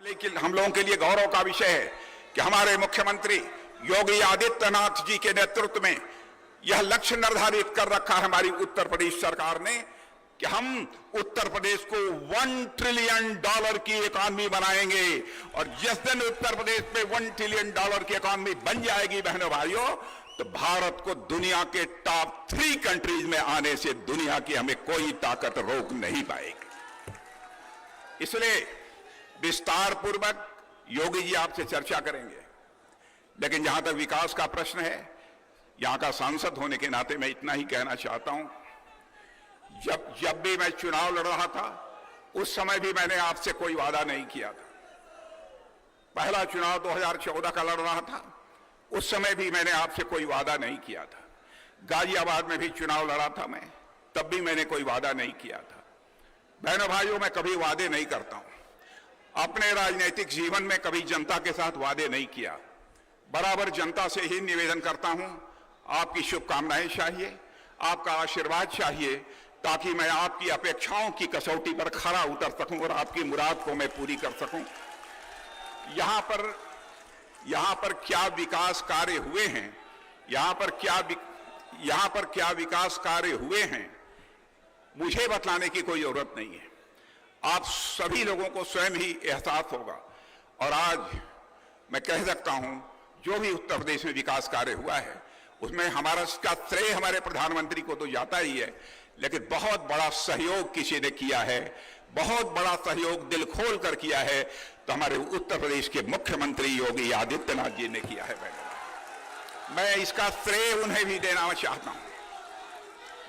लेकिन हम लोगों के लिए गौरव का विषय है कि हमारे मुख्यमंत्री योगी आदित्यनाथ जी के नेतृत्व में यह लक्ष्य निर्धारित कर रखा है हमारी उत्तर प्रदेश सरकार ने कि हम उत्तर प्रदेश को $1 ट्रिलियन की इकॉनमी बनाएंगे। और जिस दिन उत्तर प्रदेश में $1 ट्रिलियन की इकॉनमी बन जाएगी बहनों भाइयों, तो भारत को दुनिया के टॉप 3 कंट्रीज में आने से दुनिया की हमें कोई ताकत रोक नहीं पाएगी। इसलिए विस्तार पूर्वक योगी जी आपसे चर्चा करेंगे, लेकिन जहां तक विकास का प्रश्न है, यहां का सांसद होने के नाते मैं इतना ही कहना चाहता हूं, जब भी मैं चुनाव लड़ रहा था उस समय भी मैंने आपसे कोई वादा नहीं किया था। पहला चुनाव 2014 का लड़ रहा था, उस समय भी मैंने आपसे कोई वादा नहीं किया था। गाजियाबाद में भी चुनाव लड़ा था मैं, तब भी मैंने कोई वादा नहीं किया था। बहनों भाइयों, मैं कभी वादे नहीं करता हूं। अपने राजनीतिक जीवन में कभी जनता के साथ वादे नहीं किया। बराबर जनता से ही निवेदन करता हूं, आपकी शुभकामनाएं चाहिए, आपका आशीर्वाद चाहिए, ताकि मैं आपकी अपेक्षाओं की कसौटी पर खरा उतर सकूं और आपकी मुराद को मैं पूरी कर सकूं। यहां पर क्या विकास कार्य हुए हैं, यहां पर क्या विकास कार्य हुए हैं, मुझे बतलाने की कोई जरूरत नहीं है। आप सभी लोगों को स्वयं ही एहसास होगा। और आज मैं कह सकता हूं, जो भी उत्तर प्रदेश में विकास कार्य हुआ है उसमें हमारा श्रेय हमारे प्रधानमंत्री को तो जाता ही है, लेकिन बहुत बड़ा सहयोग किसी ने किया है, बहुत बड़ा सहयोग दिल खोल कर किया है, तो हमारे उत्तर प्रदेश के मुख्यमंत्री योगी आदित्यनाथ जी ने किया है। मैं इसका श्रेय उन्हें भी देना चाहता हूं,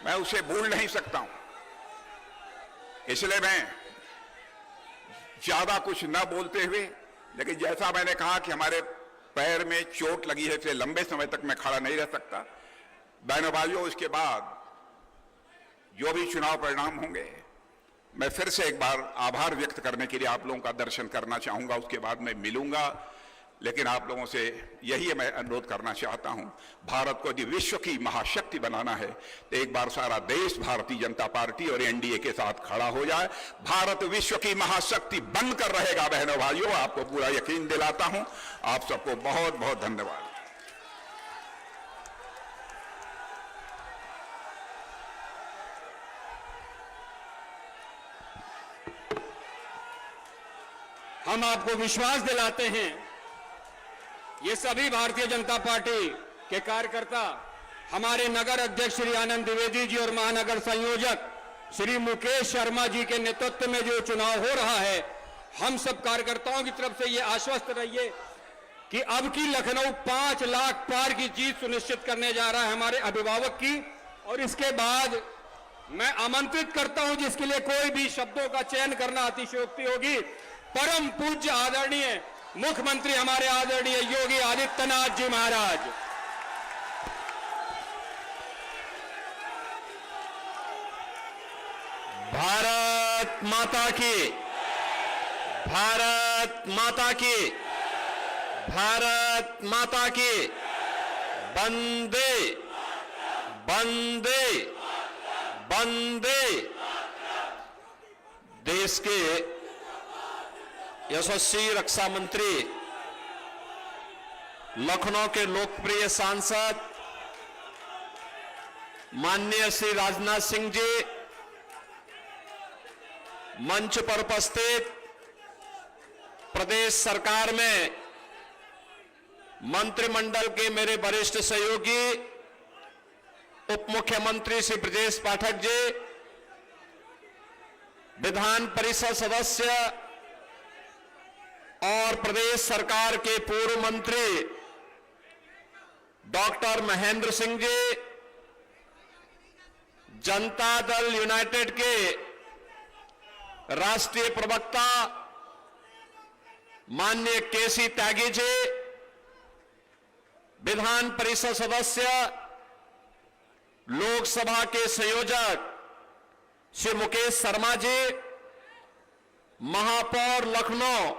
मैं उसे भूल नहीं सकता हूं। इसलिए मैं ज्यादा कुछ न बोलते हुए, लेकिन जैसा मैंने कहा कि हमारे पैर में चोट लगी है, इसलिए लंबे समय तक मैं खड़ा नहीं रह सकता। बहनों भाइयों, उसके बाद जो भी चुनाव परिणाम होंगे, मैं फिर से एक बार आभार व्यक्त करने के लिए आप लोगों का दर्शन करना चाहूंगा। उसके बाद मैं मिलूंगा, लेकिन आप लोगों से यही मैं अनुरोध करना चाहता हूं, भारत को यदि विश्व की महाशक्ति बनाना है तो एक बार सारा देश भारतीय जनता पार्टी और एनडीए के साथ खड़ा हो जाए। भारत विश्व की महाशक्ति बनकर रहेगा। बहनों भाइयों, आपको पूरा यकीन दिलाता हूं। आप सबको बहुत बहुत धन्यवाद। हम आपको विश्वास दिलाते हैं, ये सभी भारतीय जनता पार्टी के कार्यकर्ता, हमारे नगर अध्यक्ष श्री आनंद द्विवेदी जी और महानगर संयोजक श्री मुकेश शर्मा जी के नेतृत्व में जो चुनाव हो रहा है, हम सब कार्यकर्ताओं की तरफ से ये आश्वस्त रहिए कि अब की लखनऊ 5 लाख पार की जीत सुनिश्चित करने जा रहा है हमारे अभिभावक की। और इसके बाद मैं आमंत्रित करता हूं, जिसके लिए कोई भी शब्दों का चयन करना अतिशयोक्ति होगी, परम पूज्य आदरणीय मुख्यमंत्री हमारे आदरणीय योगी आदित्यनाथ जी महाराज। भारत माता की, भारत माता की, भारत माता की, वंदे वंदे वंदे। देश के यशस्वी रक्षा मंत्री, लखनऊ के लोकप्रिय सांसद माननीय श्री राजनाथ सिंह जी, मंच पर उपस्थित प्रदेश सरकार में मंत्रिमंडल के मेरे वरिष्ठ सहयोगी उप मुख्यमंत्री श्री ब्रजेश पाठक जी, विधान परिषद सदस्य और प्रदेश सरकार के पूर्व मंत्री डॉक्टर महेंद्र सिंह जी, जनता दल यूनाइटेड के राष्ट्रीय प्रवक्ता माननीय केसी त्यागी जी, विधान परिषद सदस्य लोकसभा के संयोजक श्री मुकेश शर्मा जी, महापौर लखनऊ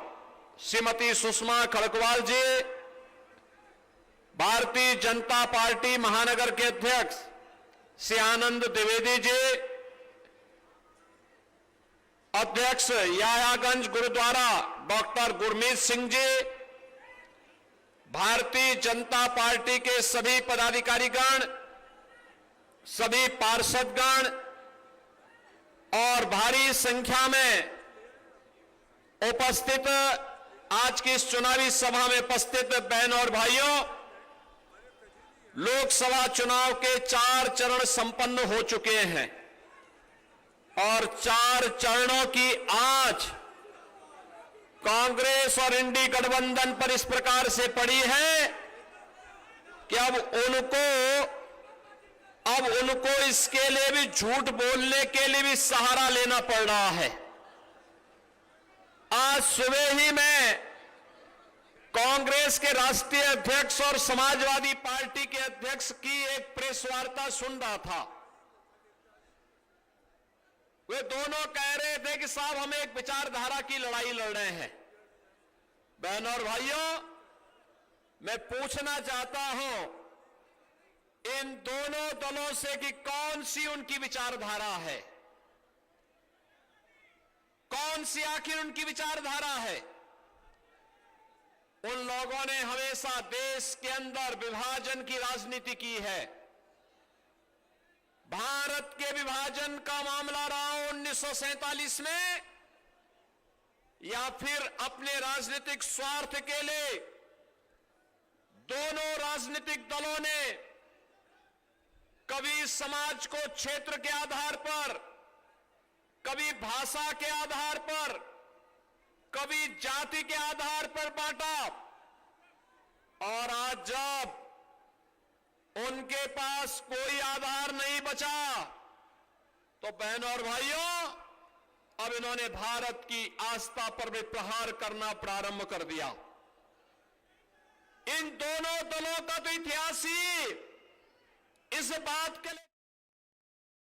श्रीमती सुषमा खड़गवाल जी, भारतीय जनता पार्टी महानगर के अध्यक्ष श्री आनंद द्विवेदी जी, अध्यक्ष यायागंज गुरुद्वारा डॉक्टर गुरमीत सिंह जी, भारतीय जनता पार्टी के सभी पदाधिकारीगण, सभी पार्षदगण और भारी संख्या में उपस्थित आज की इस चुनावी सभा में उपस्थित बहन और भाइयों, लोकसभा चुनाव के 4 चरण संपन्न हो चुके हैं और 4 चरणों की आज कांग्रेस और इंडी गठबंधन पर इस प्रकार से पड़ी है कि अब उनको इसके लिए भी झूठ बोलने के लिए भी सहारा लेना पड़ रहा है। आज सुबह ही मैं कांग्रेस के राष्ट्रीय अध्यक्ष और समाजवादी पार्टी के अध्यक्ष की एक प्रेस वार्ता सुन रहा था। वे दोनों कह रहे थे कि साहब हम एक विचारधारा की लड़ाई लड़ रहे हैं। बहनों और भाइयों, मैं पूछना चाहता हूं इन दोनों दलों से कि कौन सी उनकी विचारधारा है, कौन सी आखिर उनकी विचारधारा है। उन लोगों ने हमेशा देश के अंदर विभाजन की राजनीति की है। भारत के विभाजन का मामला रहा 1947 में, या फिर अपने राजनीतिक स्वार्थ के लिए दोनों राजनीतिक दलों ने कभी समाज को क्षेत्र के आधार पर, कभी भाषा के आधार पर, कभी जाति के आधार पर बांटा, और आज जब उनके पास कोई आधार नहीं बचा तो बहनों और भाइयों, अब इन्होंने भारत की आस्था पर भी प्रहार करना प्रारंभ कर दिया। इन दोनों दलों का तो इतिहास ही इस बात के लिए